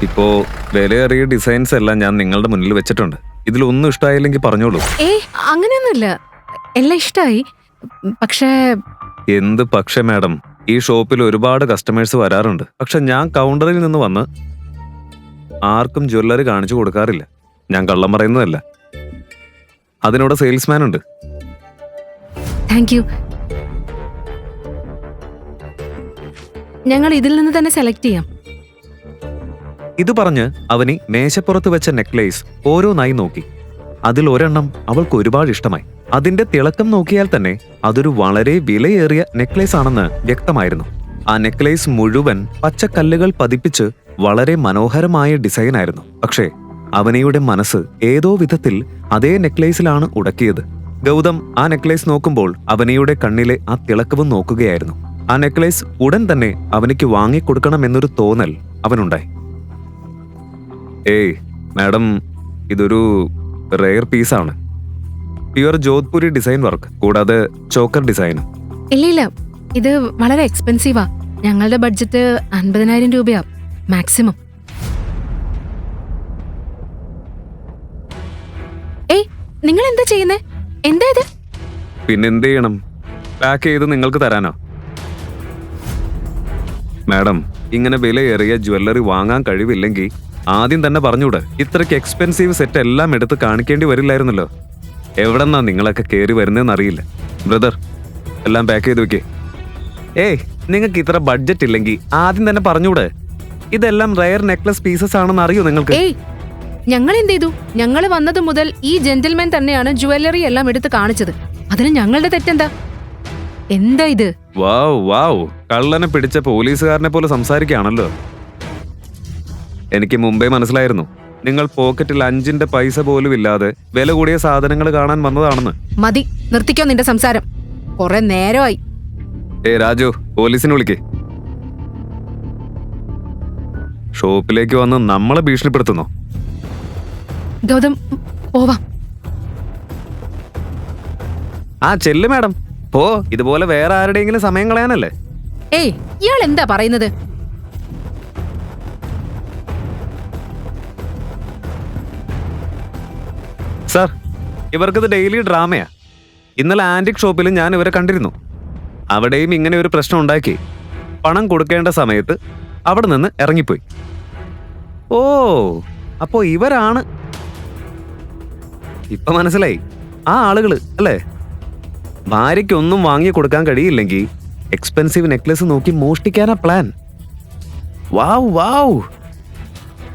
ഇപ്പോ വിലയേറിയ ഡിസൈൻസ് എല്ലാം ഞാൻ നിങ്ങളുടെ മുന്നിൽ വെച്ചിട്ടുണ്ട്. ഇതിലൊന്നും ഇഷ്ടമായില്ലെങ്കിൽ പറഞ്ഞോളൂ. അങ്ങനെയൊന്നുമില്ല, എല്ലാം ഇഷ്ടമായി. പക്ഷേ എന്ത് പക്ഷേ മാഡം, ഈ ഷോപ്പിൽ ഒരുപാട് കസ്റ്റമേഴ്സ് വരാറുണ്ട്. പക്ഷെ ഞാൻ കൗണ്ടറിൽ നിന്ന് വന്ന് ആർക്കും ജ്വല്ലറി കാണിച്ചു കൊടുക്കാറില്ല. ഞാൻ കള്ളം പറയുന്നതല്ല. അതിനോട് സെയിൽസ്മാൻ ഉണ്ട്. Thank you. ഞങ്ങൾ ഇതിൽ നിന്ന് തന്നെ സെലക്ട് ചെയ്യാം. ഇത് പറഞ്ഞ് അവനി മേശപ്പുറത്ത് വെച്ച നെക്ലേസ് ഓരോന്നായി നോക്കി. അതിൽ ഒരെണ്ണം അവൾക്ക് ഒരുപാട് ഇഷ്ടമായി. അതിന്റെ തിളക്കം നോക്കിയാൽ തന്നെ അതൊരു വളരെ വിലയേറിയ നെക്ലേസ് ആണെന്ന് വ്യക്തമായിരുന്നു. ആ നെക്ലേസ് മുഴുവൻ പച്ചക്കല്ലുകൾ പതിപ്പിച്ച് വളരെ മനോഹരമായ ഡിസൈൻ ആയിരുന്നു. പക്ഷേ അവനിയുടെ മനസ്സ് ഏതോ വിധത്തിൽ അതേ നെക്ലേസിലാണ് ഉടക്കിയത്. ഗൗതം ആ നെക്ലേസ് നോക്കുമ്പോൾ അവനിയുടെ കണ്ണിലെ ആ തിളക്കവും നോക്കുകയായിരുന്നു. ആ നെക്ലേസ് ഉടൻ തന്നെ അവനിക്ക് വാങ്ങിക്കൊടുക്കണമെന്നൊരു തോന്നൽ അവനുണ്ടായി. ഏയ് മാഡം, ഇതൊരു റെയർ പീസാണ്. പ്യുവർ ജോധ്പൂരി ഡിസൈൻ വർക്ക്, കൂടാതെ ചോക്കർ ഡിസൈനും. ഇല്ല, ഇത് വളരെ എക്സ്പെൻസീവാ. ഞങ്ങളുടെ ബഡ്ജറ്റ് 50,000 രൂപയാ മാക്സിമം. നിങ്ങൾ എന്താ ചെയ്യുന്നേ? എന്താ ഇത്? പിന്നെന്ത് ചെയ്യണം? പാക്ക് ചെയ്ത് നിങ്ങൾക്ക് തരാനോ? മാഡം, ഇങ്ങനെ വിലയേറിയ ജ്വല്ലറി വാങ്ങാൻ കഴിവില്ലെങ്കിൽ ആദ്യം തന്നെ പറഞ്ഞൂടെ? ഇത്രയ്ക്ക് എക്സ്പെൻസീവ് സെറ്റ് എല്ലാം എടുത്ത് കാണിക്കേണ്ടി വരില്ലായിരുന്നല്ലോ. എവിടെന്നാ നിങ്ങളൊക്കെ കയറി വരുന്നതെന്ന് അറിയില്ല. ബ്രദർ, എല്ലാം പാക്ക് ചെയ്ത് വെക്കേ. നിങ്ങൾക്ക് ഇത്ര ബഡ്ജറ്റ് ഇല്ലെങ്കിൽ ആദ്യം തന്നെ പറഞ്ഞൂടെ? ഇതെല്ലാം റയർ നെക്ലസ് പീസസ് ആണെന്ന് അറിയോ നിങ്ങൾക്ക്? ഞങ്ങൾ എന്ത് ചെയ്തു? ഞങ്ങൾ വന്നത് മുതൽ ഈ ജെന്റിൽമാൻ തന്നെയാണ് ജ്വല്ലറി എല്ലാം എടുത്ത് കാണിച്ചത്. അതിന് ഞങ്ങളുടെ തെറ്റെന്താ? എന്താ ഇത്? വാവ്, കള്ളനെ പിടിച്ച പോലീസുകാരനെ പോലെ സംസാരിക്കുകയാണല്ലോ. എനിക്ക് മുമ്പേ മനസ്സിലായിരുന്നു നിങ്ങൾ പോക്കറ്റിൽ 5 പൈസ പോലും ഇല്ലാതെ വില കൂടിയ സാധനങ്ങൾ കാണാൻ വന്നതാണെന്ന്. മതി, നിർത്തിക്കോ നിന്റെ സംസാരം. കുറെ നേരമായി. രാജു, പോലീസിനെ വിളിക്കേ. ഷോപ്പിലേക്ക് വന്ന് നമ്മളെ ഭീഷണിപ്പെടുത്തുന്നോ? ഗൗതം, പോവാം. ചെല്ല് മാഡം, പോ. ഇതുപോലെ വേറെ ആരുടെയെങ്കിലും സമയം കളയാനല്ലേ? ഇയാൾ എന്താ പറയുന്നത്? സാർ, ഇവർക്കിത് ഡെയിലി ഡ്രാമയാ. ഇന്നലെ ആന്റിക് ഷോപ്പിൽ ഞാൻ ഇവരെ കണ്ടിരുന്നു. അവിടെയും ഇങ്ങനെ ഒരു പ്രശ്നം ഉണ്ടാക്കി. പണം കൊടുക്കേണ്ട സമയത്ത് അവിടെ നിന്ന് ഇറങ്ങിപ്പോയി. അപ്പോ ഇവരാണ്. ഇപ്പൊ മനസ്സിലായി. ആ ആളുകള് അല്ലേ? ഭാര്യയ്ക്കൊന്നും വാങ്ങി കൊടുക്കാൻ കഴിയില്ലെങ്കിൽ എക്സ്പെൻസീവ് നെക്ലസ് നോക്കി മോഷ്ടിക്കാനാ പ്ലാൻ. വാവ്.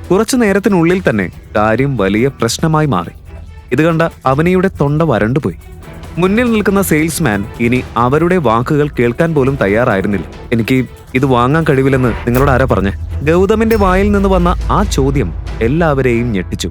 കുറച്ചു നേരത്തിനുള്ളിൽ തന്നെ കാര്യം വലിയ പ്രശ്നമായി മാറി. ഇത് കണ്ട അവനിയുടെ തൊണ്ട വരണ്ടുപോയി. മുന്നിൽ നിൽക്കുന്ന സെയിൽസ്മാൻ ഇനി അവരുടെ വാക്കുകൾ കേൾക്കാൻ പോലും തയ്യാറായിരുന്നില്ല. എനിക്ക് ഇത് വാങ്ങാൻ കഴിവില്ലെന്ന് നിങ്ങളോട് ആരാ പറഞ്ഞേ? ഗൗതമിന്റെ വായിൽ നിന്ന് വന്ന ആ ചോദ്യം എല്ലാവരെയും ഞെട്ടിച്ചു.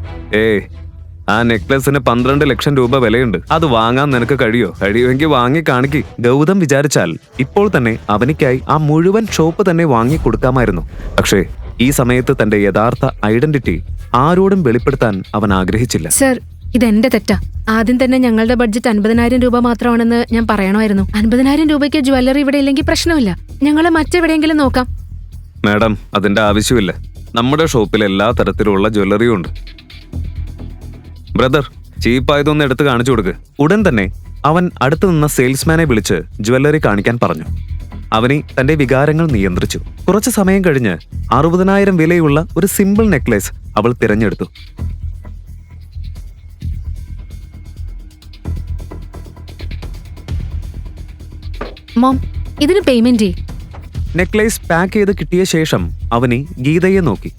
ആ നെക്ലസിന് 12 ലക്ഷം രൂപ വിലയുണ്ട്. അത് വാങ്ങാൻ നിനക്ക് കഴിയുമെങ്കിൽ വാങ്ങി കാണിക്ക്. ഗൗതം വിചാരിച്ചാൽ ഇപ്പോൾ തന്നെ അവനിക്കായി ആ മുഴുവൻ ഷോപ്പ് തന്നെ വാങ്ങി കൊടുക്കാമായിരുന്നു. പക്ഷേ ഈ സമയത്ത് തന്റെ യഥാർത്ഥ ഐഡന്റിറ്റി ആരോടും വെളിപ്പെടുത്താൻ അവൻ ആഗ്രഹിച്ചില്ല. സർ, ഇതെന്റെ തെറ്റാ. ആദ്യം തന്നെ ഞങ്ങളുടെ ബഡ്ജറ്റ് 50,000 രൂപ മാത്രമാണെന്ന് ഞാൻ പറയണമായിരുന്നു. 50,000 രൂപയ്ക്ക് ജ്വല്ലറി ഇവിടെ ഇല്ലെങ്കിൽ പ്രശ്നമില്ല. ഞങ്ങൾ മറ്റെവിടെയെങ്കിലും നോക്കാം. മാഡം, അതിന്റെ ആവശ്യമില്ല. നമ്മുടെ ഷോപ്പിൽ എല്ലാ തരത്തിലുള്ള ജ്വല്ലറിയും ഉണ്ട്. ബ്രദർ, ചീപ്പായതൊന്ന് എടുത്ത് കാണിച്ചു കൊടുക്ക്. ഉടൻ തന്നെ അവൻ അടുത്തു നിന്ന സെയിൽസ്മാനെ വിളിച്ച് ജ്വല്ലറി കാണിക്കാൻ പറഞ്ഞു. അവനി തന്റെ വികാരങ്ങൾ നിയന്ത്രിച്ചു. കുറച്ചു സമയം കഴിഞ്ഞ് 60,000 വിലയുള്ള ഒരു സിമ്പിൾ നെക്ലേസ് അവൾ തിരഞ്ഞെടുത്തു. മോം, ഇതിന് പേയ്മെന്റ്. നെക്ലേസ് പാക്ക് ചെയ്ത് കിട്ടിയ ശേഷം അവനി ഗീതയെ നോക്കി.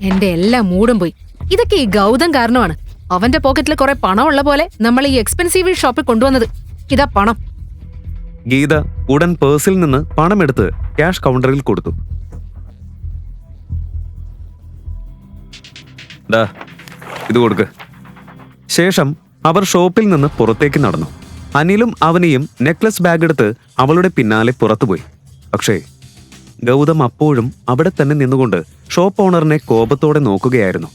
എന്റെ എല്ലാ മൂടും പോയി. ഇതൊക്കെ ഈ ഗൗതം കാരണമാണ്. അവന്റെ പോക്കറ്റിൽ കുറെ പണം ഉള്ള പോലെ നമ്മൾ ഈ എക്സ്പെൻസീവ് ഷോപ്പിൽ കൊണ്ടുവന്നത്. ഇതാ പണം. ഗീത ഉടൻ പേഴ്സിൽ നിന്ന് പണമെടുത്ത് ക്യാഷ് കൗണ്ടറിൽ കൊടുത്തു. ഇത് കൊടുക്ക്. ശേഷം അവർ ഷോപ്പിൽ നിന്ന് പുറത്തേക്ക് നടന്നു. അനിലും അവനിയും നെക്ലസ് ബാഗ് എടുത്ത് അവളുടെ പിന്നാലെ പുറത്തുപോയി. പക്ഷേ ഗൗതം അപ്പോഴും അവിടെ തന്നെ നിന്നുകൊണ്ട് ഷോപ്പ് ഓണറിനെ കോപത്തോടെ നോക്കുകയായിരുന്നു.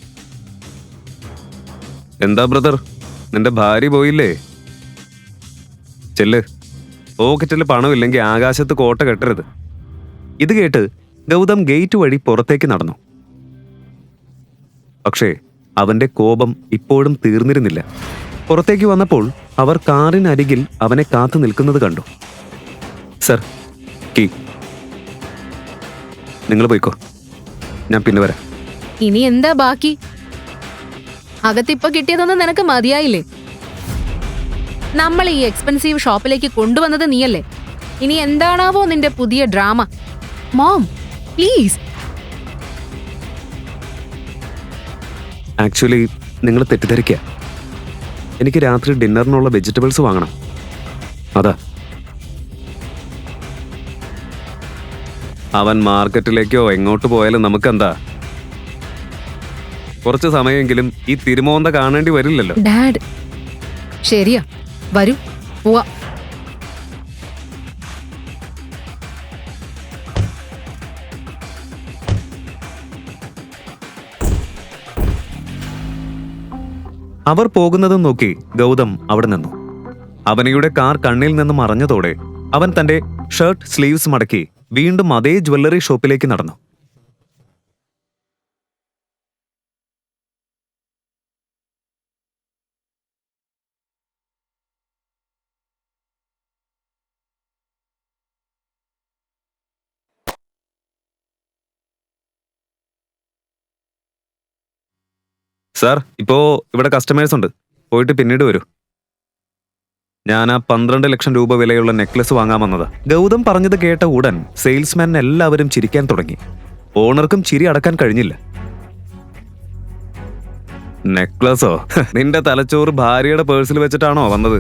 എന്താ ബ്രദർ, നിന്റെ ഭാര്യ പോയില്ലേ? ചെല്ല്. പോക്കറ്റിൽ പണമില്ലെങ്കിൽ ആകാശത്ത് കോട്ട കെട്ടരുത്. ഇത് കേട്ട് ഗൗതം ഗേറ്റ് വഴി പുറത്തേക്ക് നടന്നു. പക്ഷേ അവന്റെ കോപം ഇപ്പോഴും തീർന്നിരുന്നില്ല. പുറത്തേക്ക് വന്നപ്പോൾ അവർ കാറിനരികിൽ അവനെ കാത്തു നിൽക്കുന്നത് കണ്ടു. Sir, key. നിങ്ങൾ പോയിക്കോ, ഞാൻ പിന്നെ വരാം. ഇനി എന്താ ബാക്കി? അകത്തിപ്പൊ കിട്ടിയതൊന്നും നിനക്ക് മതിയായില്ലേ? നമ്മൾ ഈ എക്സ്പെൻസീവ് ഷോപ്പിലേക്ക് കൊണ്ടുവന്നത് നീയല്ലേ? ഇനി എന്താണാവോ നിന്റെ പുതിയ ഡ്രാമ? Mom, please. ആക്ച്വലി നിങ്ങൾ തെറ്റിദ്ധരിക്കുക. എനിക്ക് രാത്രി ഡിന്നറിനുള്ള വെജിറ്റബിൾസ് വാങ്ങണം, അതാ. അവൻ മാർക്കറ്റിലേക്കോ എങ്ങോട്ട് പോയാലും നമുക്കെന്താ? കുറച്ച് സമയമെങ്കിലും ഈ തിരുമോന്ത കാണേണ്ടി വരില്ലല്ലോ. ഡാഡ്, ശരിയാ, വരൂ, പോവാ. അവർ പോകുന്നതും നോക്കി ഗൗതം അവിടെ നിന്നു. അവനിയുടെ കാർ കണ്ണിൽ നിന്ന് മറഞ്ഞതോടെ അവൻ തന്റെ ഷർട്ട് സ്ലീവ്സ് മടക്കി വീണ്ടും അതേ ജ്വല്ലറി ഷോപ്പിലേക്ക് നടന്നു. സാർ, ഇപ്പോ ഇവിടെ കസ്റ്റമേഴ്സ് ഉണ്ട്, പോയിട്ട് പിന്നീട് വരൂ. ഞാൻ ആ 12 ലക്ഷം രൂപ വിലയുള്ള നെക്ലസ് വാങ്ങാൻ വന്നതാ. ഗൗതം പറഞ്ഞത് കേട്ട ഉടൻ സെയിൽസ്മാൻ എല്ലാവരും ചിരിക്കാൻ തുടങ്ങി. ഓണർക്കും ചിരി അടക്കാൻ കഴിഞ്ഞില്ല. നെക്ലസോ? നിന്റെ തലച്ചോറ് ഭാര്യയുടെ പേഴ്സിൽ വെച്ചിട്ടാണോ വന്നത്?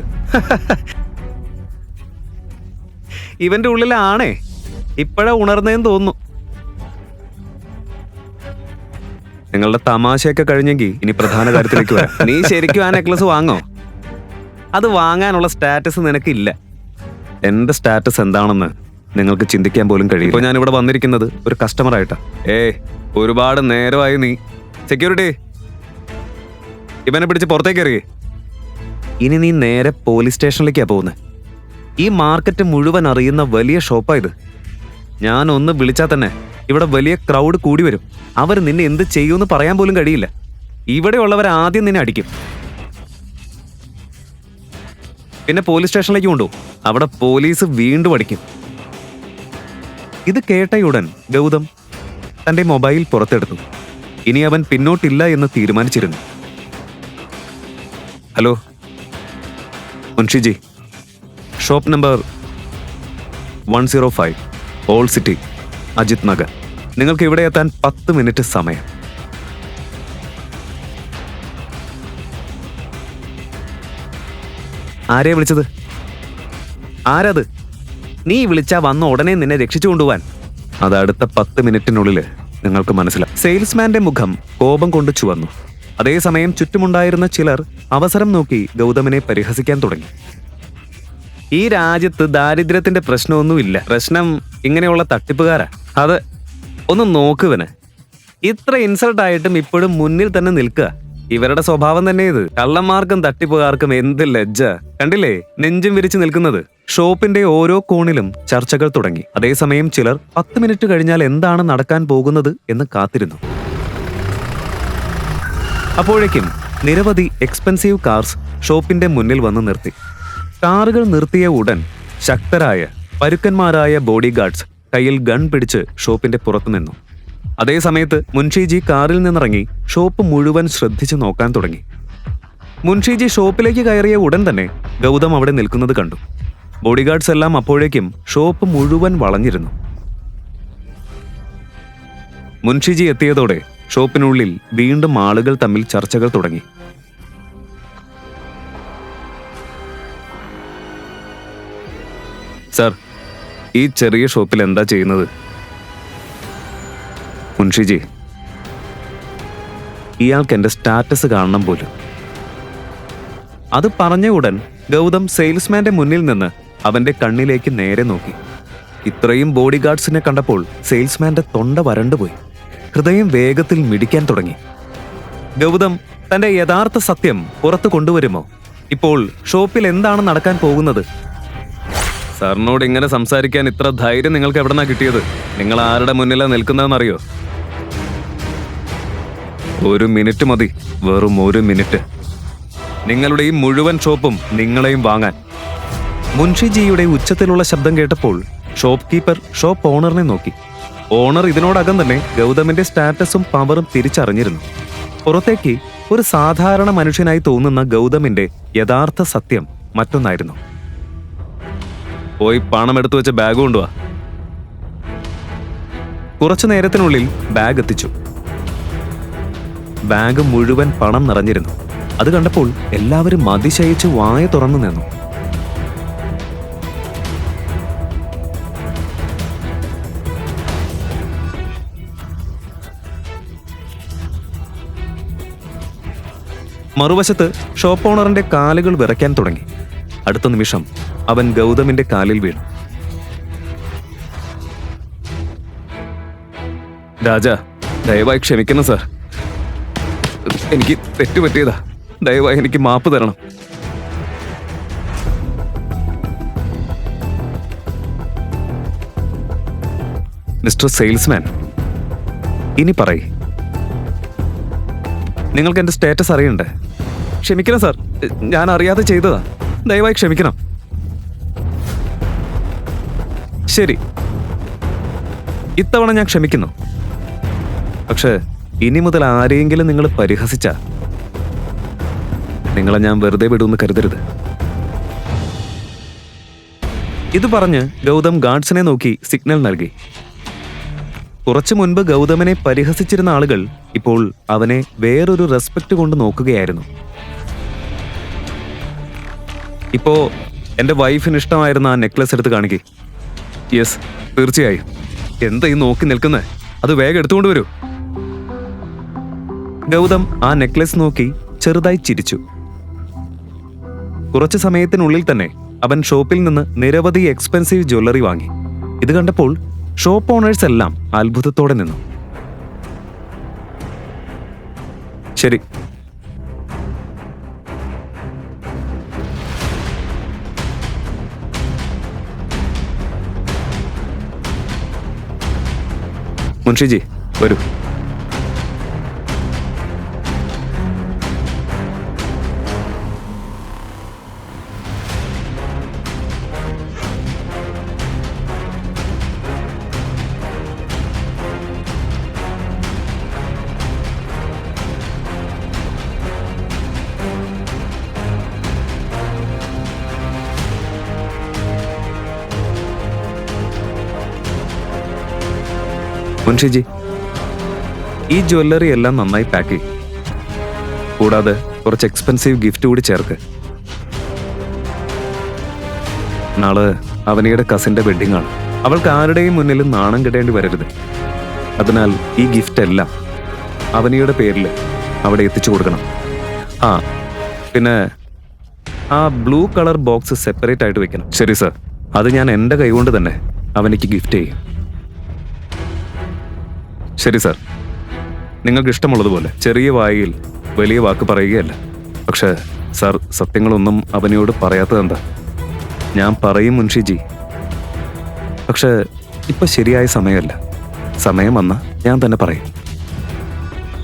ഇവന്റെ ഉള്ളിലാണേ, ഇപ്പോഴാ ഉണർന്നേന്ന് തോന്നുന്നു. നിങ്ങളുടെ തമാശയൊക്കെ കഴിഞ്ഞെങ്കിൽ ഇനി പ്രധാന കാര്യത്തിലേക്ക് വരാം. നീ ശരിക്കും ആ നെക്ലസ് വാങ്ങോ? അത് വാങ്ങാനുള്ള സ്റ്റാറ്റസ് നിനക്കില്ല. എന്റെ സ്റ്റാറ്റസ് എന്താണെന്ന് നിങ്ങൾക്ക് ചിന്തിക്കാൻ പോലും കഴിയും. ഇപ്പോൾ ഞാൻ ഇവിടെ വന്നിരിക്കുന്നത് ഒരു കസ്റ്റമറായിട്ടാ. ഒരുപാട് നേരമായി നീ. സെക്യൂരിറ്റി, ഇവനെ പിടിച്ച് പുറത്തേക്ക് എറിയേ. ഇനി നീ നേരെ പോലീസ് സ്റ്റേഷനിലേക്കാ പോകുന്നത്. ഈ മാർക്കറ്റ് മുഴുവൻ അറിയുന്ന വലിയ ഷോപ്പാ ഇത്. ഞാൻ ഒന്ന് വിളിച്ചാൽ തന്നെ ഇവിടെ വലിയ ക്രൗഡ് കൂടി വരും. അവർ നിന്നെ എന്ത് ചെയ്യുമെന്ന് പറയാൻ പോലും കഴിയില്ല. ഇവിടെയുള്ളവർ ആദ്യം നിന്നെ അടിക്കും, പിന്നെ പോലീസ് സ്റ്റേഷനിലേക്ക് കൊണ്ടുപോകും. അവിടെ പോലീസ് വീണ്ടും അടിക്കും. ഇത് കേട്ടയുടൻ ഗൗതം തന്റെ മൊബൈൽ പുറത്തെടുത്തു. ഇനി അവൻ പിന്നോട്ടില്ല എന്ന് തീരുമാനിച്ചിരുന്നു. Hello Munshiji, shop number 105 all city, Ajit Nagar. നിങ്ങൾക്ക് ഇവിടെ എത്താൻ 10 മിനിറ്റ് സമയം. ആരെയാ വിളിച്ചത്? ആരത്? നീ വിളിച്ചാ വന്ന ഉടനെ നിന്നെ രക്ഷിച്ചു കൊണ്ടുപോവാൻ. അത് അടുത്ത 10 മിനിറ്റിനുള്ളിൽ നിങ്ങൾക്ക് മനസ്സിലാവും. സെയിൽസ്മാന്റെ മുഖം കോപം കൊണ്ട് ചുവന്നു. അതേസമയം ചുറ്റുമുണ്ടായിരുന്ന ചിലർ അവസരം നോക്കി ഗൗതമിനെ പരിഹസിക്കാൻ തുടങ്ങി. ഈ രാജ്യത്ത് ദാരിദ്ര്യത്തിന്റെ പ്രശ്നമൊന്നുമില്ല. പ്രശ്നം ഇങ്ങനെയുള്ള തട്ടിപ്പുകാരാ. അത് ഒന്ന് നോക്കുവന്. ഇത്ര ഇൻസൾട്ടായിട്ടും ഇപ്പോഴും മുന്നിൽ തന്നെ നിൽക്കുക. ഇവരുടെ സ്വഭാവം തന്നെ ഇത്. കള്ളന്മാർക്കും തട്ടിപ്പുകാർക്കും എന്ത് ലജ്ജ. കണ്ടില്ലേ നെഞ്ചും വിരിച്ചു നിൽക്കുന്നത്. ഷോപ്പിന്റെ ഓരോ കോണിലും ചർച്ചകൾ തുടങ്ങി. അതേസമയം ചിലർ 10 മിനിറ്റ് കഴിഞ്ഞാൽ എന്താണ് നടക്കാൻ പോകുന്നത് എന്ന് കാത്തിരുന്നു. അപ്പോഴേക്കും നിരവധി എക്സ്പെൻസീവ് കാർസ് ഷോപ്പിന്റെ മുന്നിൽ വന്ന് നിർത്തി. കാറുകൾ നിർത്തിയ ഉടൻ ശക്തരായ പരുക്കന്മാരായ ബോഡി ഗാർഡ്സ് കയ്യിൽ ഗൺ പിടിച്ച് ഷോപ്പിന്റെ പുറത്തു നിന്നു. അതേസമയത്ത് മുൻഷിജി കാറിൽ നിന്നിറങ്ങി ഷോപ്പ് മുഴുവൻ ശ്രദ്ധിച്ചു നോക്കാൻ തുടങ്ങി. മുൻഷിജി ഷോപ്പിലേക്ക് കയറിയ ഉടൻ തന്നെ ഗൗതം അവിടെ നിൽക്കുന്നത് കണ്ടു. ബോഡിഗാർഡ്സ് എല്ലാം അപ്പോഴേക്കും ഷോപ്പ് മുഴുവൻ വളഞ്ഞിരുന്നു. മുൻഷിജി എത്തിയതോടെ ഷോപ്പിനുള്ളിൽ വീണ്ടും ആളുകൾ തമ്മിൽ ചർച്ചകൾ തുടങ്ങി. സർ, ഈ ചെറിയ ഷോപ്പിൽ എന്താ ചെയ്യുന്നത്? മുൻഷിജി, ഇയാൾക്ക് എന്റെ സ്റ്റാറ്റസ് കാണണം പോലും. അത് പറഞ്ഞ ഉടൻ ഗൗതം സെയിൽസ്മാന്റെ മുന്നിൽ നിന്ന് അവന്റെ കണ്ണിലേക്ക് നേരെ നോക്കി. ഇത്രയും ബോഡി ഗാർഡ്സിനെ കണ്ടപ്പോൾ സെയിൽസ്മാന്റെ തൊണ്ട വരണ്ടുപോയി. ഹൃദയം വേഗത്തിൽ മിടിക്കാൻ തുടങ്ങി. ഗൗതം തന്റെ യഥാർത്ഥ സത്യം പുറത്തു കൊണ്ടുവരുമോ? ഇപ്പോൾ ഷോപ്പിൽ എന്താണ് നടക്കാൻ പോകുന്നത്? സാറിനോട് ഇങ്ങനെ സംസാരിക്കാൻ ഇത്ര ധൈര്യം നിങ്ങൾക്ക് എവിടെന്നാ കിട്ടിയത്? നിങ്ങൾ ആരുടെ മുന്നിലാ നിൽക്കുന്നതെന്നറിയോ? ഒരു മിനിറ്റ് മതി, വെറും ഒരു മിനിറ്റ്. നിങ്ങളുടെ ഈ മുഴുവൻ ഷോപ്പും നിങ്ങളെയും വാങ്ങാൻ. മുൻഷിജിയുടെ ഉച്ചത്തിലുള്ള ശബ്ദം കേട്ടപ്പോൾ ഷോപ്പ് കീപ്പർ ഷോപ്പ് ഓണറിനെ നോക്കി. ഓണർ ഇതിനോടകം തന്നെ ഗൗതമിന്റെ സ്റ്റാറ്റസും പവറും തിരിച്ചറിഞ്ഞിരുന്നു. പുറത്തേക്ക് ഒരു സാധാരണ മനുഷ്യനായി തോന്നുന്ന ഗൗതമിന്റെ യഥാർത്ഥ സത്യം മറ്റൊന്നായിരുന്നു. പോയി പണം എടുത്തു വെച്ച ബാഗ് കൊണ്ടുവാ. കുറച്ചു നേരത്തിനുള്ളിൽ ബാഗ് എത്തിച്ചു. ബാഗ് മുഴുവൻ പണം നിറഞ്ഞിരുന്നു. അത് കണ്ടപ്പോൾ എല്ലാവരും അതിശയിച്ച് വായ തുറന്നു നിന്നു. മറുവശത്ത് ഷോപ്പ് ഓണറിന്റെ കാലുകൾ വിറയ്ക്കാൻ തുടങ്ങി. അടുത്ത നിമിഷം അവൻ ഗൗതമിന്റെ കാലിൽ വീണു. രാജ, ദയവായി ക്ഷമിക്കണം സാർ. എനിക്ക് തെറ്റുപറ്റിയതാ. ദയവായി എനിക്ക് മാപ്പ് തരണം. മിസ്റ്റർ സെയിൽസ്മാൻ, ഇനി പറയ്. നിങ്ങൾക്ക് എന്റെ സ്റ്റാറ്റസ് അറിയണ്ടേ? ക്ഷമിക്കണം സാർ, ഞാൻ അറിയാതെ ചെയ്തതാ. ദയവായി ക്ഷമിക്കണം. ശരി, ഇത്തവണ ഞാൻ ക്ഷമിക്കുന്നു. പക്ഷേ ഇനി മുതൽ ആരെയെങ്കിലും നിങ്ങൾ പരിഹസിച്ച നിങ്ങളെ ഞാൻ വെറുതെ വിടുമെന്ന് കരുതരുത്. ഇത് പറഞ്ഞ് ഗൗതം ഗാർഡ്സിനെ നോക്കി സിഗ്നൽ നൽകി. കുറച്ചു മുൻപ് ഗൗതമിനെ പരിഹസിച്ചിരുന്ന ആളുകൾ ഇപ്പോൾ അവനെ വേറൊരു റെസ്പെക്ട് കൊണ്ട് നോക്കുകയായിരുന്നു. ഇപ്പോ എന്റെ വൈഫിന് ഇഷ്ടമായിരുന്ന ആ നെക്ലസ് എടുത്ത് കാണിക്കേ. യെസ്, തീർച്ചയായും. എന്താ ഈ നോക്കി നിൽക്കുന്നത്? അത് വേഗം എടുത്തുകൊണ്ട് വരൂ. ഗൗതം ആ നെക്ലസ് നോക്കി ചെറുതായി ചിരിച്ചു. കുറച്ചു സമയത്തിനുള്ളിൽ തന്നെ അവൻ ഷോപ്പിൽ നിന്ന് നിരവധി എക്സ്പെൻസീവ് ജ്വല്ലറി വാങ്ങി. ഇത് കണ്ടപ്പോൾ ഷോപ്പ് ഓണേഴ്സ് എല്ലാം അത്ഭുതത്തോടെ നിന്നു. ശരി, മുൻഷിജി വരൂ. മുൻഷിജി, ഈ ജ്വല്ലറി എല്ലാം നന്നായി പാക്ക് ചെയ്യും. കൂടാതെ കുറച്ച് എക്സ്പെൻസീവ് ഗിഫ്റ്റ് കൂടി ചേർക്ക്. നാളെ അവനിയുടെ കസിന്റെ വെഡിങ് ആണ്. അവൾക്ക് ആരുടെയും മുന്നിൽ നാണം കെടേണ്ടി വരരുത്. അതിനാൽ ഈ ഗിഫ്റ്റ് എല്ലാം അവനിയുടെ പേരിൽ അവിടെ എത്തിച്ചു കൊടുക്കണം. ആ പിന്നെ ആ ബ്ലൂ കളർ ബോക്സ് സെപ്പറേറ്റ് ആയിട്ട് വെക്കണം. ശരി സർ, അത് ഞാൻ എൻ്റെ കൈകൊണ്ട് തന്നെ അവനിക്ക് ഗിഫ്റ്റ് ചെയ്യും. ശരി സാർ, നിങ്ങൾക്ക് ഇഷ്ടമുള്ളതുപോലെ. ചെറിയ വായിൽ വലിയ വാക്ക് പറയുകയല്ല. പക്ഷേ സാർ, സത്യങ്ങളൊന്നും അവനോട് പറയാത്തതെന്താ? ഞാൻ പറയും മുൻഷിജി, പക്ഷേ ഇപ്പൊ ശരിയായ സമയമല്ല. സമയം വന്ന ഞാൻ തന്നെ പറയും.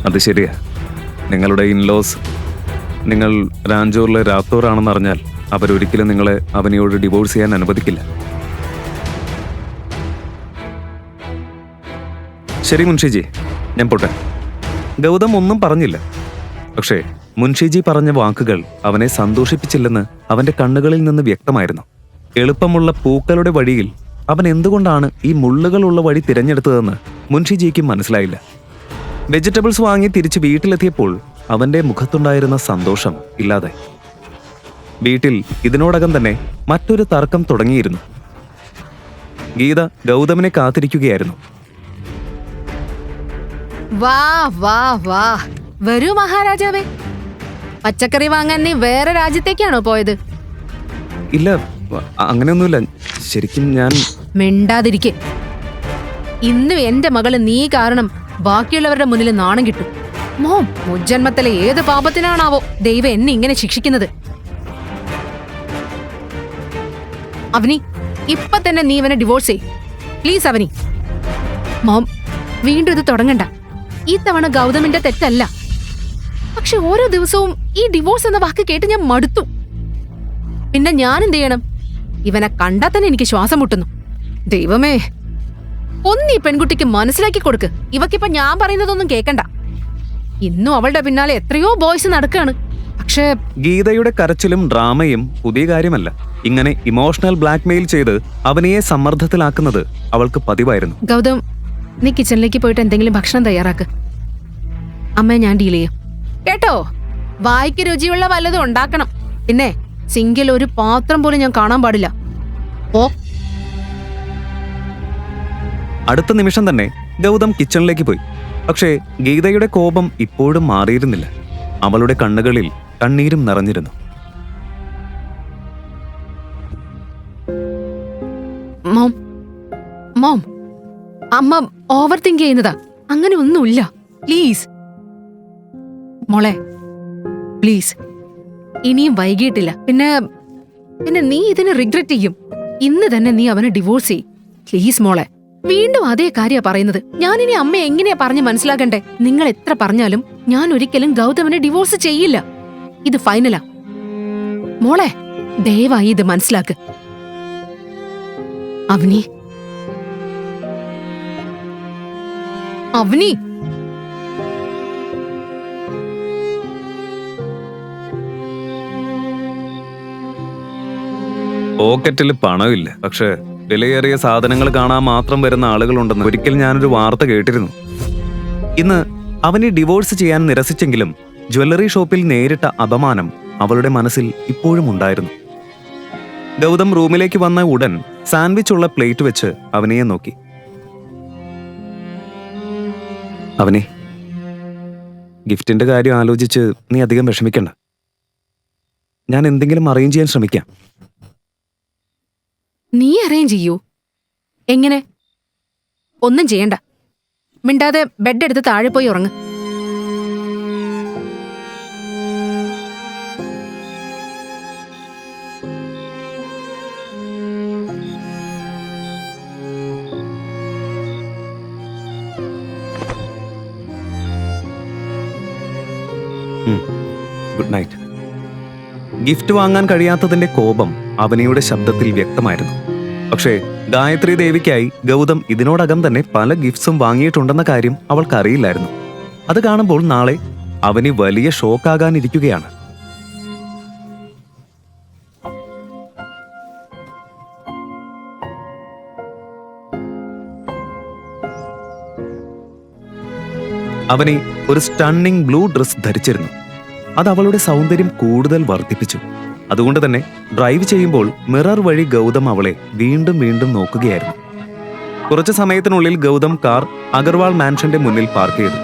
അത് ശരിയാ. നിങ്ങളുടെ ഇൻലോസ് നിങ്ങൾ രാഞ്ചൂറിലെ രാത്തോറാണെന്ന് അറിഞ്ഞാൽ അവരൊരിക്കലും നിങ്ങളെ അവനോട് ഡിവോഴ്സ് ചെയ്യാൻ അനുവദിക്കില്ല. ശരി മുൻഷിജി, ഞാൻ പോട്ടെ. ഗൗതം ഒന്നും പറഞ്ഞില്ല. പക്ഷേ മുൻഷിജി പറഞ്ഞ വാക്കുകൾ അവനെ സന്തോഷിപ്പിച്ചില്ലെന്ന് അവന്റെ കണ്ണുകളിൽ നിന്ന് വ്യക്തമായിരുന്നു. എളുപ്പമുള്ള പൂക്കളുടെ വഴിയിൽ അവൻ എന്തുകൊണ്ടാണ് ഈ മുള്ളുകളുള്ള വഴി തിരഞ്ഞെടുത്തതെന്ന് മുൻഷിജിക്ക് മനസ്സിലായില്ല. വെജിറ്റബിൾസ് വാങ്ങി തിരിച്ച് വീട്ടിലെത്തിയപ്പോൾ അവന്റെ മുഖത്തുണ്ടായിരുന്ന സന്തോഷം ഇല്ലാതായി. വീട്ടിൽ ഇതിനോടകം തന്നെ മറ്റൊരു തർക്കം തുടങ്ങിയിരുന്നു. ഗീത ഗൗതമിനെ കാത്തിരിക്കുകയായിരുന്നു. വാ വാ വാ, വരൂ മഹാരാജാവേ. പച്ചക്കറി വാങ്ങാൻ നീ വേറെ രാജ്യത്തേക്കാണോ പോയത്? ഇല്ല, അങ്ങനെയൊന്നുമില്ല. ശരിക്കും ഞാൻ... മിണ്ടാതിരിക്കെ. ഇന്നും എന്റെ മകള് നീ കാരണം ബാക്കിയുള്ളവരുടെ മുന്നിൽ നാണം കിട്ടും. മോം, മുജ്ജന്മത്തിലെ ഏത് പാപത്തിനാണാവോ ദൈവം എന്നെ ഇങ്ങനെ ശിക്ഷിക്കുന്നത്? അവനി, ഇപ്പൊ തന്നെ നീ ഇവനെ ഡിവോഴ്സ് ചെയ് പ്ലീസ്. അവനി മോം, വീണ്ടും ഇത് തുടങ്ങണ്ട. ഈ തവണ ഗൗതമിന്റെ തെറ്റല്ല, പക്ഷെ ഓരോ ദിവസവും ഈ ഡിവോഴ്സ് എന്ന വാക്ക് കേട്ട് ഞാൻ മടുത്തു. പിന്നെ ഞാൻ എന്ത് ചെയ്യണം? ഇവനെ കണ്ടാൽ തന്നെ എനിക്ക് ശ്വാസം മുട്ടുന്നു. ദൈവമേ, ഒന്ന് ഈ പെൺകുട്ടിക്ക് മനസ്സിലാക്കി കൊടുക്ക്. ഇവക്കിപ്പോ ഞാൻ പറയുന്നതൊന്നും കേക്കണ്ട. ഇന്നും അവളുടെ പിന്നാലെ എത്രയോ ബോയ്സ് നടക്കാണ്. പക്ഷേ ഗീതയുടെ കരച്ചിലും ഡ്രാമയും പുതിയ കാര്യമല്ല. ഇങ്ങനെ ഇമോഷണൽ ബ്ലാക്ക്മെയിൽ ചെയ്ത് അവനെയെ സമ്മർദ്ദത്തിലാക്കുന്നത് അവൾക്ക് പതിവായിരുന്നു. ഗൗതം, നീ കിച്ചണിലേക്ക് പോയിട്ട് എന്തെങ്കിലും ഭക്ഷണം തയ്യാറാക്ക്. അമ്മയെ ഞാൻ ഡീൽ ചെയ്യും കേട്ടോ. വായിക്ക് രുചിയുള്ള വല്ലതും ഉണ്ടാക്കണം. പിന്നെ സിങ്കിൽ ഒരു പാത്രം പോലും ഞാൻ കാണാൻ പാടില്ല. ഓ. അടുത്ത നിമിഷം തന്നെ ഗൗതം കിച്ചണിലേക്ക് പോയി. പക്ഷേ ഗീതയുടെ കോപം ഇപ്പോഴും മാറിയിരുന്നില്ല. അവളുടെ കണ്ണുകളിൽ കണ്ണീരും നിറഞ്ഞിരുന്നു. മോം, മോം, അമ്മ ഓവർ തിങ്ക് ചെയ്യുന്നതാ. അങ്ങനെ ഒന്നുമില്ല. പ്ലീസ് മോളെ, പ്ലീസ്. ഇനിയും വൈകിട്ടില്ല. പിന്നെ നീ ഇതിന് റിഗ്രറ്റ് ചെയ്യും. ഇന്ന് തന്നെ നീ അവനെ ഡിവോഴ്സ് ചെയ്യും. പ്ലീസ് മോളെ. വീണ്ടും അതേ കാര്യ പറയുന്നത്. ഞാനിനി അമ്മ എങ്ങനെയാ പറഞ്ഞ് മനസ്സിലാക്കണ്ടേ? നിങ്ങൾ എത്ര പറഞ്ഞാലും ഞാൻ ഒരിക്കലും ഗൗതമനെ ഡിവോഴ്സ് ചെയ്യില്ല. ഇത് ഫൈനലാ. മോളെ, ദയവായി ഇത് മനസ്സിലാക്ക്. അവനി അവനി പോക്കറ്റിൽ പണമില്ല, പക്ഷെ വിലയേറിയ സാധനങ്ങൾ കാണാൻ മാത്രം വരുന്ന ആളുകളുണ്ടെന്ന് ഒരിക്കൽ ഞാനൊരു വാർത്ത കേട്ടിരുന്നു. ഇന്ന് അവനെ ഡിവോഴ്സ് ചെയ്യാൻ നിരസിച്ചെങ്കിലും ജ്വല്ലറി ഷോപ്പിൽ നേരിട്ട അപമാനം അവളുടെ മനസ്സിൽ ഇപ്പോഴും ഉണ്ടായിരുന്നു. ഗൗതം റൂമിലേക്ക് വന്ന ഉടൻ സാൻഡ്വിച്ച് ഉള്ള പ്ലേറ്റ് വെച്ച് അവനെയെ നോക്കി. അവനെ, ഗിഫ്റ്റിന്റെ കാര്യം ആലോചിച്ച് നീ അധികം വിഷമിക്കണ്ട. ഞാൻ എന്തെങ്കിലും അറേഞ്ച് ചെയ്യാൻ ശ്രമിക്കാം. നീ അറേഞ്ച് ചെയ്യൂ. എങ്ങനെ? ഒന്നും ചെയ്യണ്ട. മിണ്ടാതെ ബെഡ് എടുത്ത് താഴെ പോയി ഉറങ്ങ്. Good night. ഗിഫ്റ്റ് വാങ്ങാൻ കഴിയാത്തതിന്റെ കോപം അവനിയുടെ ശബ്ദത്തിൽ വ്യക്തമായിരുന്നു. പക്ഷേ ഗായത്രി ദേവിക്കായി ഗൗതം ഇതിനോടകം തന്നെ പല ഗിഫ്റ്റ്സും വാങ്ങിയിട്ടുണ്ടെന്ന കാര്യം അവൾക്കറിയില്ലായിരുന്നു. അത് കാണുമ്പോൾ നാളെ അവന് വലിയ ഷോക്കാകാനിരിക്കുകയാണ്. അവനെ ഒരു സ്റ്റണ്ണിംഗ് ബ്ലൂ ഡ്രസ് ധരിച്ചിരുന്നു. അത് അവളുടെ സൗന്ദര്യം കൂടുതൽ വർദ്ധിപ്പിച്ചു. അതുകൊണ്ട് തന്നെ ഡ്രൈവ് ചെയ്യുമ്പോൾ മിറർ വഴി ഗൗതം അവളെ വീണ്ടും വീണ്ടും നോക്കുകയായിരുന്നു. കുറച്ചു സമയത്തിനുള്ളിൽ ഗൗതം കാർ അഗർവാൾ മാൻഷന്റെ മുന്നിൽ പാർക്ക് ചെയ്തു.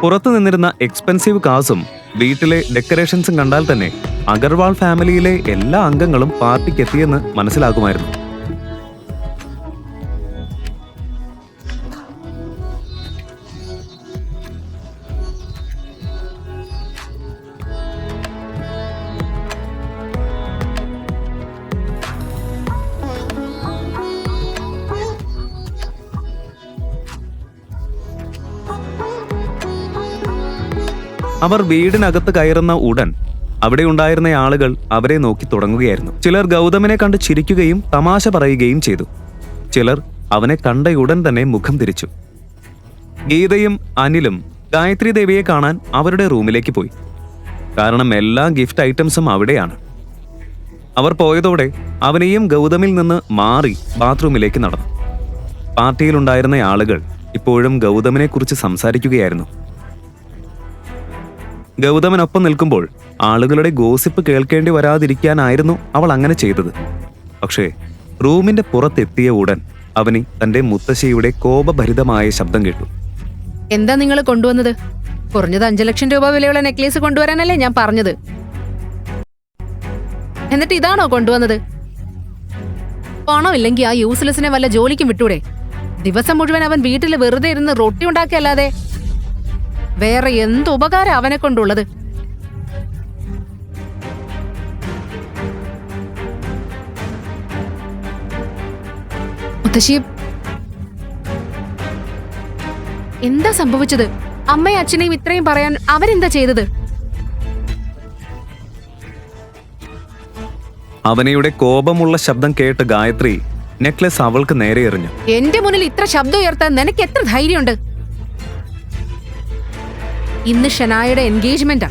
പുറത്തു നിന്നിരുന്ന എക്സ്പെൻസീവ് കാർസും വീട്ടിലെ ഡെക്കറേഷൻസും കണ്ടാൽ തന്നെ അഗർവാൾ ഫാമിലിയിലെ എല്ലാ അംഗങ്ങളും പാർട്ടിക്ക് എത്തിയെന്ന് മനസ്സിലാകുമായിരുന്നു. അവർ വീടിനകത്ത് കയറുന്ന ഉടൻ അവിടെ ഉണ്ടായിരുന്ന ആളുകൾ അവരെ നോക്കി തുടങ്ങുകയായിരുന്നു. ചിലർ ഗൗതമിനെ കണ്ട് ചിരിക്കുകയും തമാശ പറയുകയും ചെയ്തു. ചിലർ അവനെ കണ്ടയുടൻ തന്നെ മുഖം തിരിച്ചു. ഗീതയും അനിലും ഗായത്രി ദേവിയെ കാണാൻ അവരുടെ റൂമിലേക്ക് പോയി. കാരണം എല്ലാ ഗിഫ്റ്റ് ഐറ്റംസും അവിടെയാണ്. അവർ പോയതോടെ അവനെയും ഗൗതമിൽ നിന്ന് മാറി ബാത്റൂമിലേക്ക് നടന്നു. പാർട്ടിയിലുണ്ടായിരുന്ന ആളുകൾ ഇപ്പോഴും ഗൗതമിനെ കുറിച്ച് സംസാരിക്കുകയായിരുന്നു. ഗൗതമനൊപ്പം നിൽക്കുമ്പോൾ ആളുകളുടെ ഗോസിപ്പ് കേൾക്കേണ്ടി വരാതിരിക്കാനായിരുന്നു അവൾ അങ്ങനെ ചെയ്തത്. പക്ഷേ റൂമിന്റെ പുറത്തെത്തിയ ഉടൻ അവന് തന്റെ മുത്തശ്ശിയുടെ കോപഭരിതമായ ശബ്ദം കേട്ടു. എന്താ നിങ്ങൾ കൊണ്ടുവന്നത്? കുറഞ്ഞത് 5 ലക്ഷം രൂപ വിലയുള്ള നെക്ലേസ് കൊണ്ടുവരാനല്ലേ ഞാൻ പറഞ്ഞത്. എന്നിട്ട് ഇതാണോ കൊണ്ടുവന്നത്? പണമില്ലെങ്കിൽ ആ യൂസ്ലെസ്സിനെ വല്ല ജോലിക്കും വിട്ടൂടെ? ദിവസം മുഴുവൻ അവൻ വീട്ടിൽ വെറുതെ ഇരുന്ന് റൊട്ടി ഉണ്ടാക്കിയല്ലാതെ വേറെ എന്ത് ഉപകാരം അവനെ കൊണ്ടുള്ളത്? മുത്തശ്ശി, എന്താ സംഭവിച്ചത്? അമ്മയും അച്ഛനെയും ഇത്രയും പറയാൻ അവരെന്താ ചെയ്തത്? അവനയുടെ കോപമുള്ള ശബ്ദം കേട്ട് ഗായത്രി നെക്ലസ് അവൾക്ക് നേരെ എറിഞ്ഞു. എന്റെ മുന്നിൽ ഇത്ര ശബ്ദം ഉയർത്താൻ നിനക്ക് എത്ര ധൈര്യമുണ്ട്? ഇന്ന് ഷനായുടെ എൻഗേജ്മെന്റാ,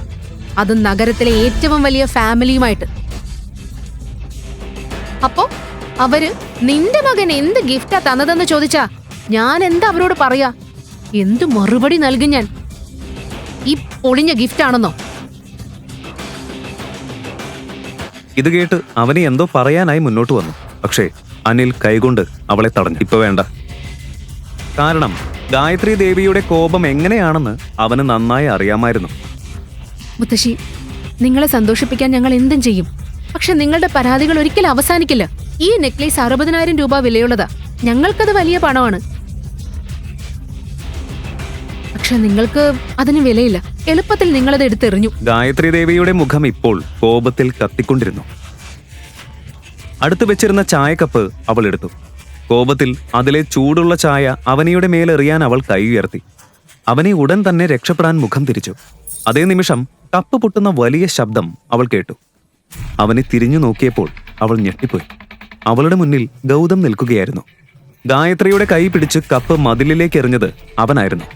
അതും നഗരത്തിലെ ഏറ്റവും വലിയ ഫാമിലിയുമായിട്ട്. അപ്പോ അവര് നിന്റെ മകൻ എന്ത് ഗിഫ്റ്റാ തന്നതെന്ന് ചോദിച്ചാ ഞാൻ എന്താ അവരോട് പറയാ? എന്തു മറുപടി നൽകും ഞാൻ? ഈ പൊളിഞ്ഞ ഗിഫ്റ്റ് ആണെന്നോ? ഇത് കേട്ട് അവനെ എന്തോ പറയാനായി മുന്നോട്ട് വന്നു. പക്ഷേ അനിൽ കൈകൊണ്ട് അവളെ തടഞ്ഞു. ഇപ്പൊ വേണ്ട. കാരണം ഗായത്രി ദേവിയുടെ കോപം എങ്ങനെയാണെന്ന് അവന് നന്നായി അറിയാമായിരുന്നു. മുത്തശ്ശി, നിങ്ങളെ സന്തോഷിപ്പിക്കാൻ ഞങ്ങൾ എന്തും ചെയ്യും. പക്ഷെ നിങ്ങളുടെ പരാതികൾ ഒരിക്കലും അവസാനിക്കില്ല. ഈ നെക്ലേസ് 60,000 രൂപ വിലയുള്ളതാ. ഞങ്ങൾക്കത് വലിയ പണമാണ്. പക്ഷെ നിങ്ങൾക്ക് അതിന് വിലയില്ല. എളുപ്പത്തിൽ നിങ്ങളത് എടുത്തെറിഞ്ഞു. ഗായത്രി ദേവിയുടെ മുഖം ഇപ്പോൾ കോപത്തിൽ കത്തിക്കൊണ്ടിരുന്നു. അടുത്തു വെച്ചിരുന്ന ചായക്കപ്പ് അവൾ എടുത്തു. കോപത്തിൽ അതിലെ ചൂടുള്ള ചായ അവനിയുടെ മേലെറിയാൻ അവൾ കൈ ഉയർത്തി. അവനെ ഉടൻ തന്നെ രക്ഷപ്പെടാൻ മുഖം തിരിച്ചു. അതേ നിമിഷം കപ്പ് പൊട്ടുന്ന വലിയ ശബ്ദം അവൾ കേട്ടു. അവനെ തിരിഞ്ഞു നോക്കിയപ്പോൾ അവൾ ഞെട്ടിപ്പോയി. അവളുടെ മുന്നിൽ ഗൗതം നിൽക്കുകയായിരുന്നു. ഗായത്രിയുടെ കൈ പിടിച്ച് കപ്പ് മതിലിലേക്ക് എറിഞ്ഞത് അവനായിരുന്നു.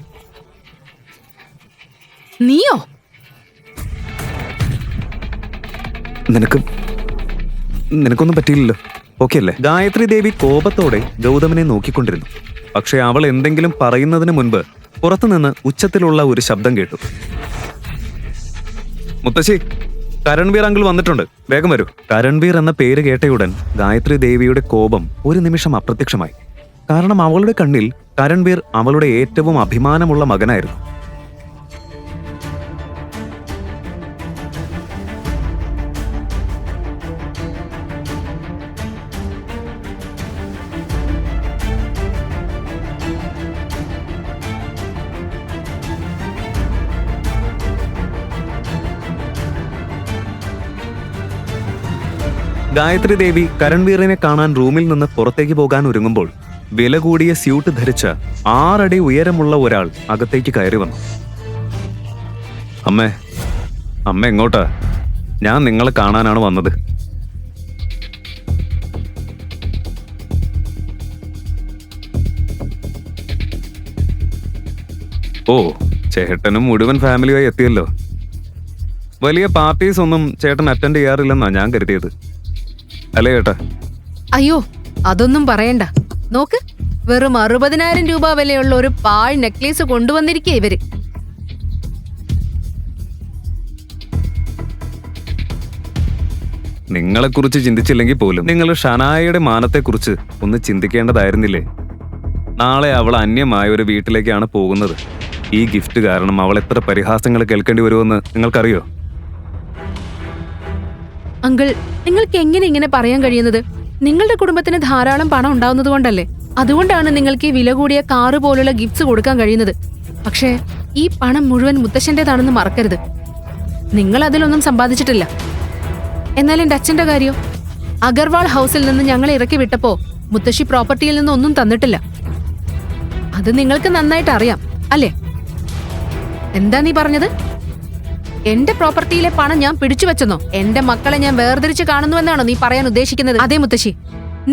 നീയോ? നിനക്കൊന്നും പറ്റിയില്ലല്ലോ, ഓക്കെ അല്ലേ? ഗായത്രി ദേവി കോപത്തോടെ ഗൗതമനെ നോക്കിക്കൊണ്ടിരുന്നു. പക്ഷെ അവൾ എന്തെങ്കിലും പറയുന്നതിന് മുൻപ് പുറത്തുനിന്ന് ഉച്ചത്തിലുള്ള ഒരു ശബ്ദം കേട്ടു. മുത്തശ്ശി, കരൺവീർ അങ്കിൾ വന്നിട്ടുണ്ട്, വേഗം വരൂ. കരൺവീർ എന്ന പേര് കേട്ടയുടൻ ഗായത്രി ദേവിയുടെ കോപം ഒരു നിമിഷം അപ്രത്യക്ഷമായി. കാരണം അവളുടെ കണ്ണിൽ കരൺവീർ അവളുടെ ഏറ്റവും അഭിമാനമുള്ള മകനായിരുന്നു. ഗായത്രി ദേവി കരൺവീറിനെ കാണാൻ റൂമിൽ നിന്ന് പുറത്തേക്ക് പോകാൻ ഒരുങ്ങുമ്പോൾ വില കൂടിയ സ്യൂട്ട് ധരിച്ച 6 അടി ഉയരമുള്ള ഒരാൾ അകത്തേക്ക് കയറി വന്നു. അമ്മ എങ്ങോട്ടാ? ഞാൻ നിങ്ങളെ കാണാനാണ് വന്നത്. ഓ, ചേട്ടനും മുഴുവൻ ഫാമിലിയായി എത്തിയല്ലോ. വലിയ പാർട്ടീസ് ഒന്നും ചേട്ടൻ അറ്റൻഡ് ചെയ്യാറില്ലെന്നാ ഞാൻ കരുതിയത്, അല്ലേ ചേട്ടാ? അയ്യോ, അതൊന്നും പറയണ്ട. നോക്ക്, വെറും 60,000 രൂപ വിലയുള്ള ഒരു പാഴ് നെക്ലേസ് കൊണ്ടുവന്നിരിക്കുക ഇവര്. നിങ്ങളെക്കുറിച്ച് ചിന്തിച്ചില്ലെങ്കിൽ പോലും നിങ്ങൾ ഷനായയുടെ മാനത്തെക്കുറിച്ച് ഒന്ന് ചിന്തിക്കേണ്ടതായിരുന്നില്ലേ? നാളെ അവൾ അന്യമായ ഒരു വീട്ടിലേക്കാണ് പോകുന്നത്. ഈ ഗിഫ്റ്റ് കാരണം അവൾ എത്ര പരിഹാസങ്ങൾ കേൾക്കേണ്ടി വരുമെന്ന് നിങ്ങൾക്കറിയോ? അങ്കിൾ, നിങ്ങൾക്ക് എങ്ങനെ ഇങ്ങനെ പറയാൻ കഴിയുന്നത്? നിങ്ങളുടെ കുടുംബത്തിന് ധാരാളം പണം ഉണ്ടാവുന്നത് കൊണ്ടല്ലേ? അതുകൊണ്ടാണ് നിങ്ങൾക്ക് ഈ വില കൂടിയ കാറ് പോലുള്ള ഗിഫ്റ്റ്സ് കൊടുക്കാൻ കഴിയുന്നത്. പക്ഷേ ഈ പണം മുഴുവൻ മുത്തശ്ശന്റേതാണെന്ന് മറക്കരുത്. നിങ്ങൾ അതിലൊന്നും സമ്പാദിച്ചിട്ടില്ല. എന്നാൽ എന്റെ അച്ഛന്റെ കാര്യോ? അഗർവാൾ ഹൗസിൽ നിന്ന് ഞങ്ങളെ ഇറക്കി വിട്ടപ്പോ മുത്തശ്ശി പ്രോപ്പർട്ടിയിൽ നിന്ന് ഒന്നും തന്നിട്ടില്ല. അത് നിങ്ങൾക്ക് നന്നായിട്ട് അറിയാം, അല്ലേ? എന്താ നീ പറഞ്ഞത്? എന്റെ പ്രോപ്പർട്ടിയിലെ പണം ഞാൻ പിടിച്ചു വെച്ചെന്നോ? എന്റെ മക്കളെ ഞാൻ വേർതിരിച്ച് കാണുന്നുവെന്നാണോ നീ പറയാൻ ഉദ്ദേശിക്കുന്നത്? അതെ മുത്തശ്ശി,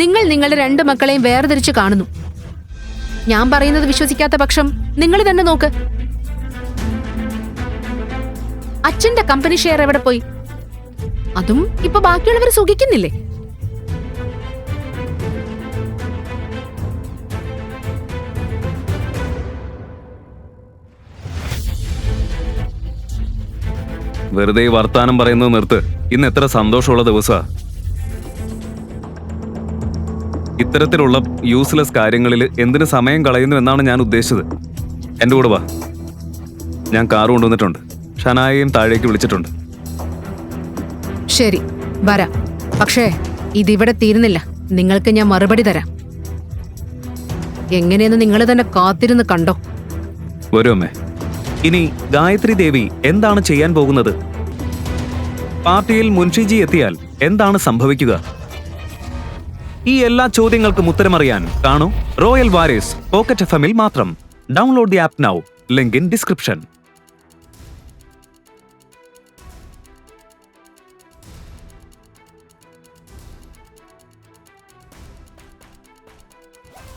നിങ്ങൾ നിങ്ങളുടെ 2 മക്കളെയും വേർതിരിച്ച് കാണുന്നു. ഞാൻ പറയുന്നത് വിശ്വസിക്കാത്ത പക്ഷം നിങ്ങൾ തന്നെ നോക്ക്. അച്ഛന്റെ കമ്പനി ഷെയർ എവിടെ പോയി? അതും ഇപ്പൊ ബാക്കിയുള്ളവർ സുഖിക്കുന്നില്ലേ? വെറുതെ വർത്താനം പറയുന്നത് നിർത്ത്. ഇന്ന് എത്ര സന്തോഷമുള്ള ദിവസാ. ഇത്തരത്തിലുള്ള യൂസ്ലെസ് കാര്യങ്ങളിൽ എന്തിനു സമയം കളയുന്നു എന്നാണ് ഞാൻ ഉദ്ദേശിച്ചത്. എൻ്റെ കൂടെ വാ, ഞാൻ കാറ് കൊണ്ടുവന്നിട്ടുണ്ട്. ഷനായെയും താഴേക്ക് വിളിച്ചിട്ടുണ്ട്. ശരി, വരാം. പക്ഷേ ഇതിവിടെ തീരുന്നില്ല. നിങ്ങൾക്ക് ഞാൻ മറുപടി തരാം. എങ്ങനെയെന്ന് നിങ്ങൾ തന്നെ കാത്തിരുന്ന് കണ്ടോ. വരൂ അമ്മേ. ഇനി ഗായത്രി ദേവി എന്താണ് ചെയ്യാൻ പോകുന്നത്? പാർട്ടിയിൽ മുൻഷിജി എത്തിയാൽ എന്താണ് സംഭവിക്കുക? ഈ എല്ലാ ചോദ്യങ്ങൾക്കും ഉത്തരമറിയാൻ കാണൂ റോയൽ വാരിയേഴ്സ് പോക്കറ്റ് FM-ൽ മാത്രം. Download the app now. Link in description.